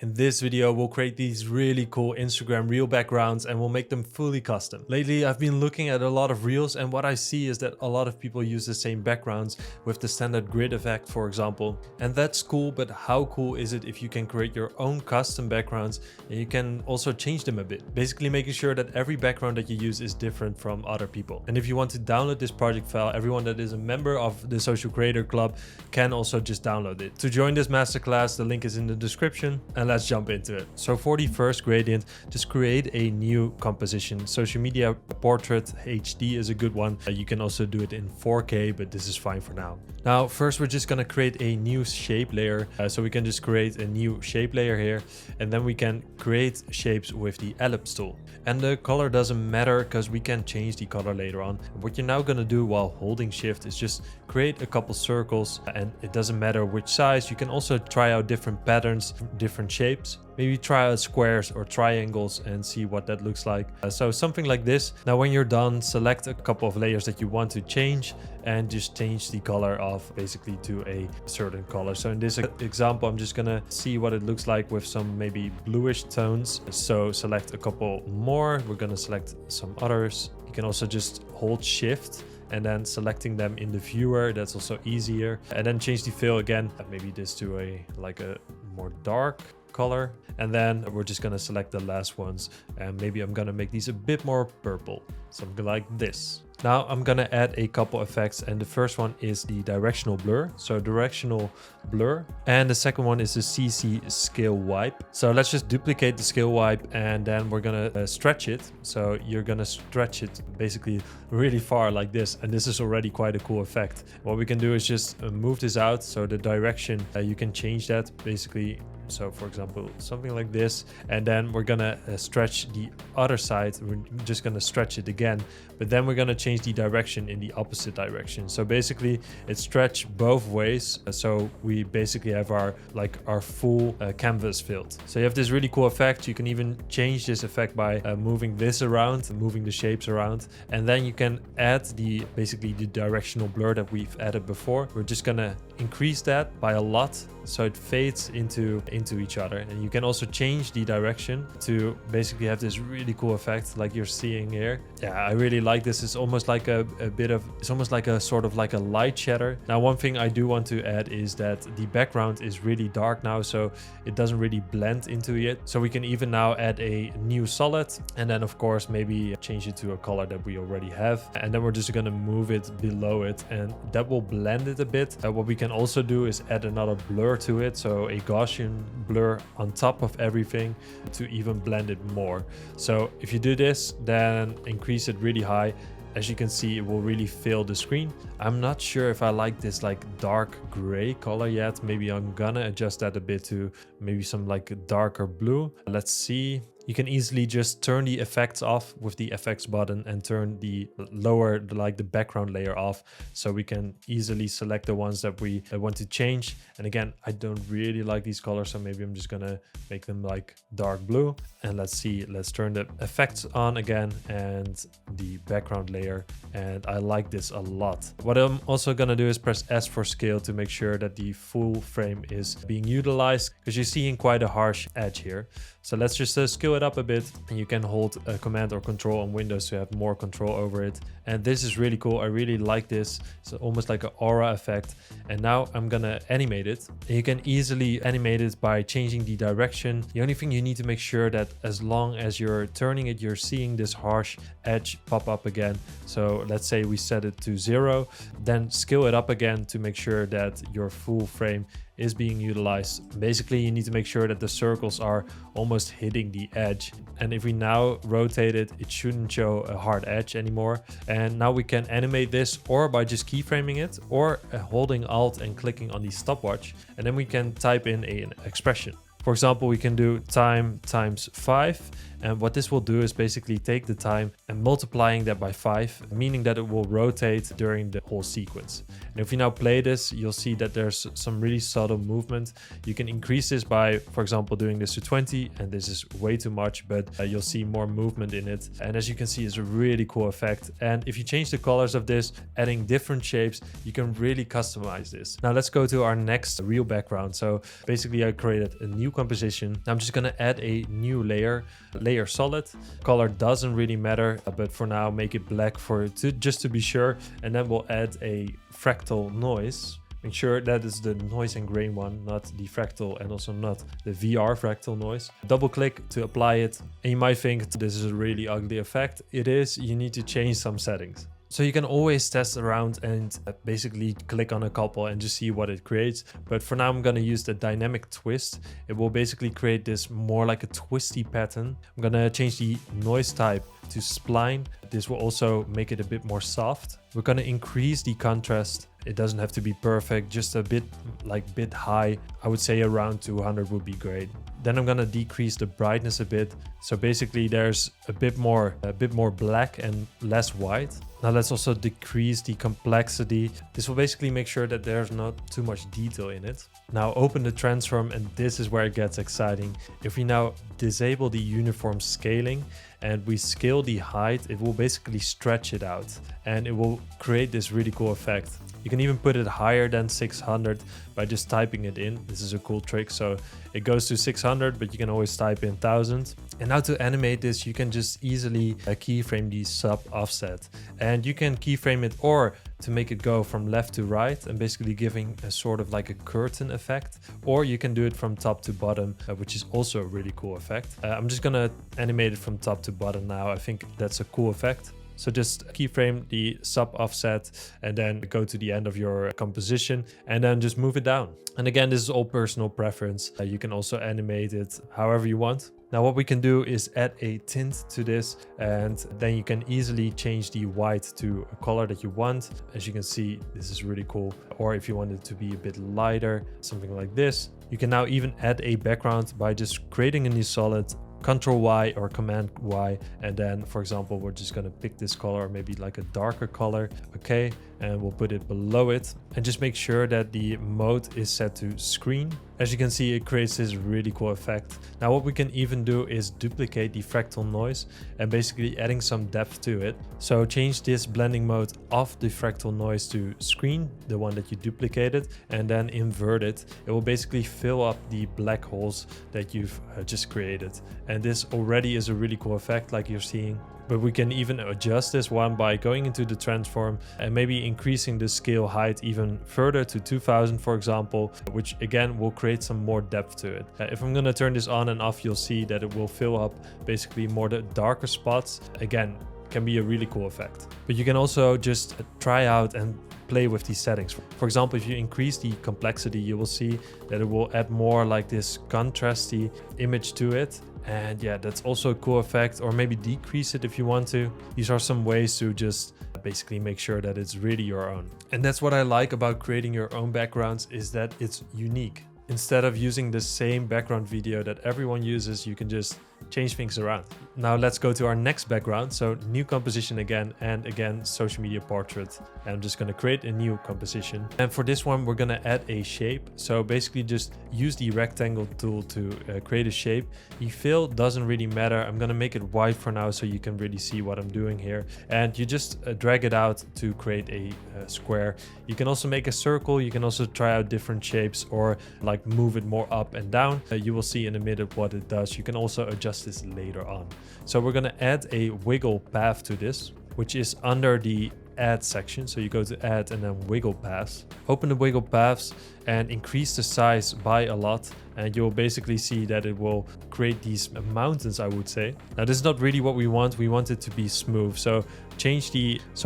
In this video, we'll create these really cool Instagram reel backgrounds and we'll make them fully custom. Lately, I've been looking at a lot of reels and what I see is that a lot of people use the same backgrounds with the standard grid effect, for example. And that's cool, but how cool is it if you can create your own custom backgrounds and you can also change them a bit? Basically making sure that every background that you use is different from other people. And if you want to download this project file, everyone that is a member of the Social Creator Club can also just download it. To join this masterclass, the link is in the description. And let's jump into it. So for the first gradient, just create a new composition. Social media portrait HD is a good one. You can also do it in 4K, but this is fine for now. Now, first we're just gonna create a new shape layer. So we can just create a new shape layer here, and then we can create shapes with the ellipse tool. And the color doesn't matter because we can change the color later on. What you're now gonna do while holding shift is just create a couple circles, and it doesn't matter which size. You can also try out different patterns, different shapes. Maybe try out squares or triangles and see what that looks like. So something like this. Now when you're done, select a couple of layers that you want to change and just change the color of basically to a certain color. So in this example, I'm just gonna see what it looks like with some maybe bluish tones. So select a couple more. We're gonna select some others. You can also just hold shift and then selecting them in the viewer. That's also easier. And then change the fill again. Maybe this to a more dark color, and then we're just gonna select the last ones, and maybe I'm gonna make these a bit more purple, something like this. Now I'm gonna add a couple effects, and the first one is the directional blur, so directional blur, and the second one is the CC scale wipe. So let's just duplicate the scale wipe, and then we're gonna stretch it. So you're gonna stretch it basically really far like this, and this is already quite a cool effect. What we can do is just move this out, so the direction you can change that basically. So for example, something like this, and then we're gonna stretch the other side. We're just gonna stretch it again, but then we're gonna change the direction in the opposite direction. So basically it's stretched both ways. So we basically have our full canvas filled. So you have this really cool effect. You can even change this effect by moving this around, moving the shapes around, and then you can add basically the directional blur that we've added before. We're just gonna increase that by a lot so it fades into each other, and you can also change the direction to basically have this really cool effect like you're seeing here. Yeah, I really like this. It's almost like it's almost like a sort of like a light shadow. Now one thing I do want to add is that the background is really dark now, so it doesn't really blend into it. So we can even now add a new solid, and then of course maybe change it to a color that we already have, and then we're just gonna move it below it, and that will blend it a bit. What we can also do is add another blur to it, so a Gaussian blur on top of everything to even blend it more. So if you do this, then increase it really high. As you can see, it will really fill the screen. I'm not sure if I like this dark gray color yet. Maybe I'm gonna adjust that a bit to maybe some darker blue. Let's see. You can easily just turn the effects off with the effects button and turn the lower, the background layer off. So we can easily select the ones that we want to change. And again, I don't really like these colors, so maybe I'm just gonna make them dark blue. And let's see, let's turn the effects on again and the background layer. And I like this a lot. What I'm also gonna do is press S for scale to make sure that the full frame is being utilized, because you're seeing quite a harsh edge here. So let's just scale it up a bit, and you can hold Command or Control on Windows to have more control over it. And this is really cool. I really like this. It's almost like an aura effect. And now I'm gonna animate it. And you can easily animate it by changing the direction. The only thing you need to make sure that as long as you're turning it, you're seeing this harsh edge pop up again. So let's say we set it to 0, then scale it up again to make sure that your full frame is being utilized. Basically, you need to make sure that the circles are almost hitting the edge. And if we now rotate it, it shouldn't show a hard edge anymore. And now we can animate this or by just keyframing it, or holding Alt and clicking on the stopwatch. And then we can type in an expression. For example, we can do time times 5. And what this will do is basically take the time and multiplying that by 5, meaning that it will rotate during the whole sequence. And if you now play this, you'll see that there's some really subtle movement. You can increase this by, for example, doing this to 20, and this is way too much, but you'll see more movement in it. And as you can see, it's a really cool effect. And if you change the colors of this, adding different shapes, you can really customize this. Now let's go to our next reel background. So basically I created a new composition. I'm just gonna add a new layer solid. Color doesn't really matter, but for now make it black just to be sure. And then we'll add a fractal noise. Make sure that is the noise and grain one, not the fractal, and also not the VR fractal noise. Double click to apply it. And you might think this is a really ugly effect. It is. You need to change some settings. So you can always test around and basically click on a couple and just see what it creates. But for now, I'm going to use the dynamic twist. It will basically create this more like a twisty pattern. I'm going to change the noise type to spline. This will also make it a bit more soft. We're going to increase the contrast. It doesn't have to be perfect, just a bit high. I would say around 200 would be great. Then I'm gonna decrease the brightness a bit. So basically there's a bit more black and less white. Now let's also decrease the complexity. This will basically make sure that there's not too much detail in it. Now open the transform, and this is where it gets exciting. If we now disable the uniform scaling and we scale the height, it will basically stretch it out and it will create this really cool effect. You can even put it higher than 600 by just typing it in. This is a cool trick. So it goes to 600, but you can always type in 1000. And now to animate this, you can just easily keyframe the sub offset. And you can keyframe it or to make it go from left to right and basically giving a sort of like a curtain effect. Or you can do it from top to bottom, which is also a really cool effect. I'm just gonna animate it from top to bottom now. I think that's a cool effect. So just keyframe the sub offset and then go to the end of your composition and then just move it down. And again, this is all personal preference. You can also animate it however you want. Now what we can do is add a tint to this, and then you can easily change the white to a color that you want. As you can see, this is really cool. Or if you want it to be a bit lighter, something like this. You can now even add a background by just creating a new solid, Control Y or Command Y, and then for example we're just gonna pick this color, maybe like a darker color. Okay, and we'll put it below it and just make sure that the mode is set to screen. As you can see, it creates this really cool effect. Now what we can even do is duplicate the fractal noise and basically adding some depth to it. So change this blending mode of the fractal noise to screen, the one that you duplicated, and then invert it. It will basically fill up the black holes that you've just created. And this already is a really cool effect like you're seeing. But we can even adjust this one by going into the transform and maybe increasing the scale height even further to 2000, for example, which again will create some more depth to it. If I'm gonna turn this on and off, you'll see that it will fill up basically more the darker spots. Again, can be a really cool effect. But you can also just try out and play with these settings. For example, if you increase the complexity, you will see that it will add more like this contrasty image to it. And yeah, that's also a cool effect, or maybe decrease it if you want to. These are some ways to just basically make sure that it's really your own. And that's what I like about creating your own backgrounds, is that it's unique. Instead of using the same background video that everyone uses, you can just change things around. Now let's go to our next background. So new composition again, and again, social media portrait. And I'm just gonna create a new composition. And for this one, we're gonna add a shape. So basically just use the rectangle tool to create a shape. The fill doesn't really matter. I'm gonna make it white for now so you can really see what I'm doing here. And you just drag it out to create a square. You can also make a circle. You can also try out different shapes or like move it more up and down. You will see in a minute what it does. You can also adjust this later on. So we're going to add a wiggle path to this, which is under the add section. So you go to add and then wiggle paths. Open the wiggle paths and increase the size by a lot, and you'll basically see that it will create these mountains, I would say. Now this is not really what we want. We want it to be smooth. So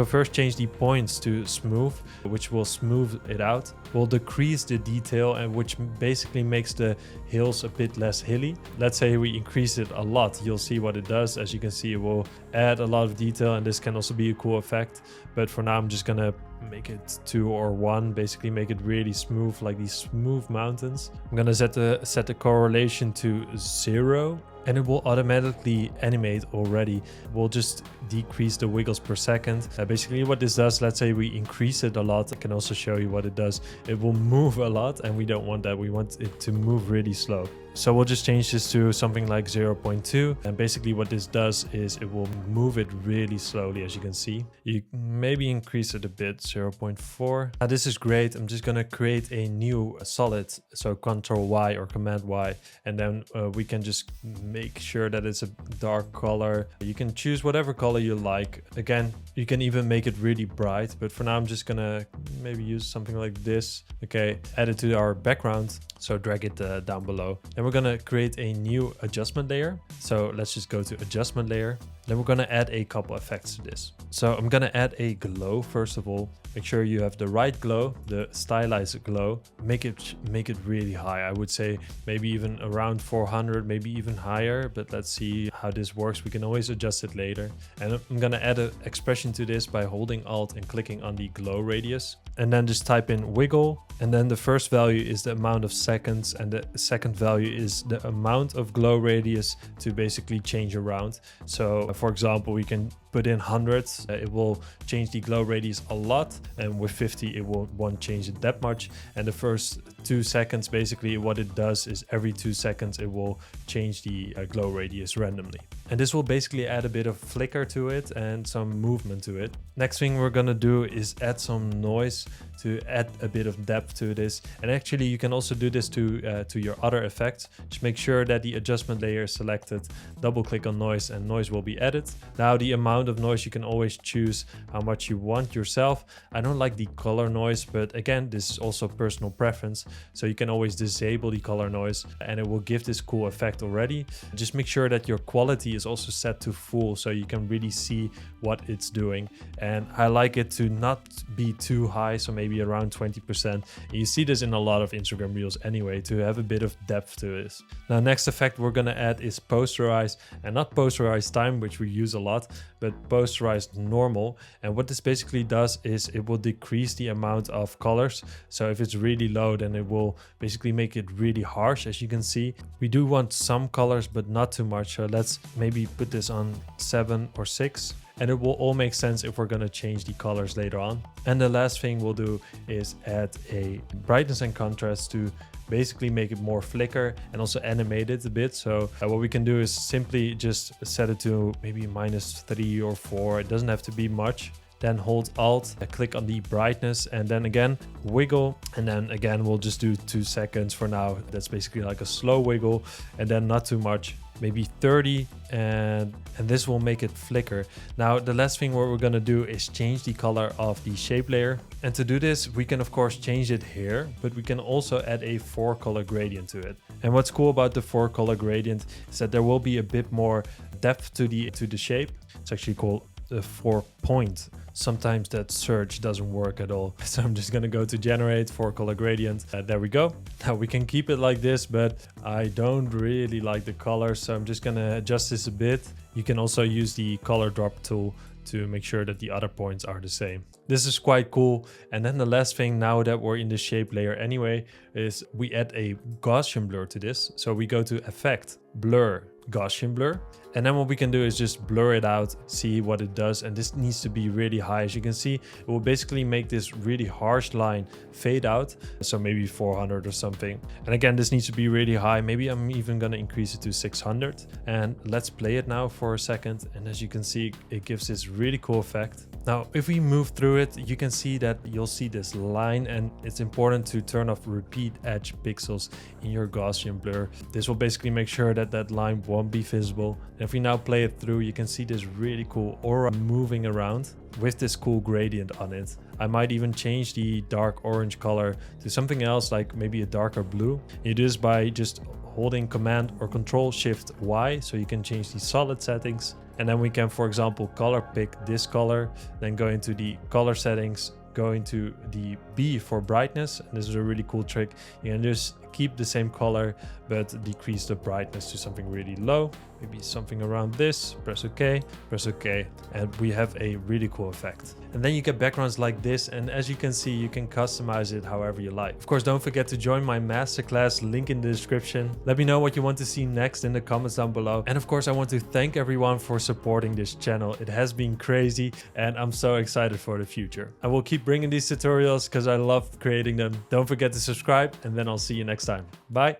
first change the points to smooth, which will smooth it out. We'll decrease the detail, and which basically makes the hills a bit less hilly. Let's say we increase it a lot. You'll see what it does. As you can see, it will add a lot of detail, and this can also be a cool effect. But for now, I'm just gonna make it 2 or 1, basically make it really smooth, like these smooth mountains. I'm gonna set the correlation to 0, and it will automatically animate already. We'll just decrease the wiggles per second. Basically what this does, let's say we increase it a lot, I can also show you what it does. It will move a lot, and we don't want that. We want it to move really slow. So we'll just change this to something like 0.2. And basically what this does is it will move it really slowly, as you can see. You maybe increase it a bit, 0.4. Now this is great. I'm just gonna create a new solid. So Control Y or Command Y. And then we can just make sure that it's a dark color. You can choose whatever color you like. Again, you can even make it really bright, but for now I'm just gonna maybe use something like this. Okay, add it to our background. So drag it down below. Then we're gonna create a new adjustment layer. So let's just go to adjustment layer. Then we're gonna add a couple effects to this. So I'm gonna add a glow first of all. Make sure you have the right glow, the stylized glow. Make it really high. I would say maybe even around 400, maybe even higher. But let's see how this works. We can always adjust it later. And I'm gonna add an expression to this by holding Alt and clicking on the glow radius. And then just type in wiggle. And then the first value is the amount of seconds. And the second value is the amount of glow radius to basically change around. So for example, we can put in hundreds. It will change the glow radius a lot. And with 50, it won't change it that much. And the first 2 seconds, basically what it does is every 2 seconds, it will change the glow radius randomly. And this will basically add a bit of flicker to it and some movement to it. Next thing we're gonna do is add some noise to add a bit of depth to this. And actually you can also do this to your other effects. Just make sure that the adjustment layer is selected, double click on noise and noise will be added. Now the amount of noise you can always choose how much you want yourself. I don't like the color noise, but again, this is also personal preference. So you can always disable the color noise and it will give this cool effect already. Just make sure that your quality is also set to full so you can really see what it's doing. And I like it to not be too high, so maybe around 20%. And you see this in a lot of Instagram reels anyway, to have a bit of depth to this. Now next effect we're gonna add is posterize, and not posterize time, which we use a lot, but posterize normal. And what this basically does is it will decrease the amount of colors. So if it's really low, then it will basically make it really harsh. As you can see, we do want some colors, but not too much. So let's maybe put this on 7 or 6. And it will all make sense if we're going to change the colors later on. And the last thing we'll do is add a brightness and contrast to basically make it more flicker and also animate it a bit. So what we can do is simply just set it to maybe -3 or 4. It doesn't have to be much. Then hold Alt, click on the brightness, and then again wiggle, and then again we'll just do 2 seconds for now. That's basically like a slow wiggle, and then not too much, maybe 30, and this will make it flicker. Now the last thing what we're gonna do is change the color of the shape layer. And to do this, we can of course change it here, but we can also add a 4-color gradient to it. And what's cool about the 4-color gradient is that there will be a bit more depth to the shape. It's actually called the 4-point. Sometimes that search doesn't work at all. So I'm just gonna go to generate 4-color gradient. There we go. Now we can keep it like this, but I don't really like the color. So I'm just gonna adjust this a bit. You can also use the color drop tool to make sure that the other points are the same. This is quite cool. And then the last thing, now that we're in the shape layer anyway, is we add a Gaussian blur to this. So we go to Effect, Blur, Gaussian blur, and then what we can do is just blur it out, see what it does. And this needs to be really high. As you can see, it will basically make this really harsh line fade out, so maybe 400 or something. And again, this needs to be really high. Maybe I'm even gonna increase it to 600. And let's play it now for a second, and as you can see, it gives this really cool effect. Now if we move through it, you can see that you'll see this line, and it's important to turn off repeat edge pixels in your Gaussian blur. This will basically make sure that that line won't be visible. And if we now play it through, you can see this really cool aura moving around with this cool gradient on it. I might even change the dark orange color to something else, like maybe a darker blue. You do this by just holding Command or Control Shift Y, so you can change the solid settings. And then we can, for example, color pick this color, then go into the color settings, go into the B for brightness. And this is a really cool trick. You can just keep the same color, but decrease the brightness to something really low. Maybe something around this, press OK, and we have a really cool effect. And then you get backgrounds like this, and as you can see, you can customize it however you like. Of course, don't forget to join my masterclass, link in the description. Let me know what you want to see next in the comments down below. And of course, I want to thank everyone for supporting this channel. It has been crazy, and I'm so excited for the future. I will keep bringing these tutorials because I love creating them. Don't forget to subscribe, and then I'll see you next time. Bye.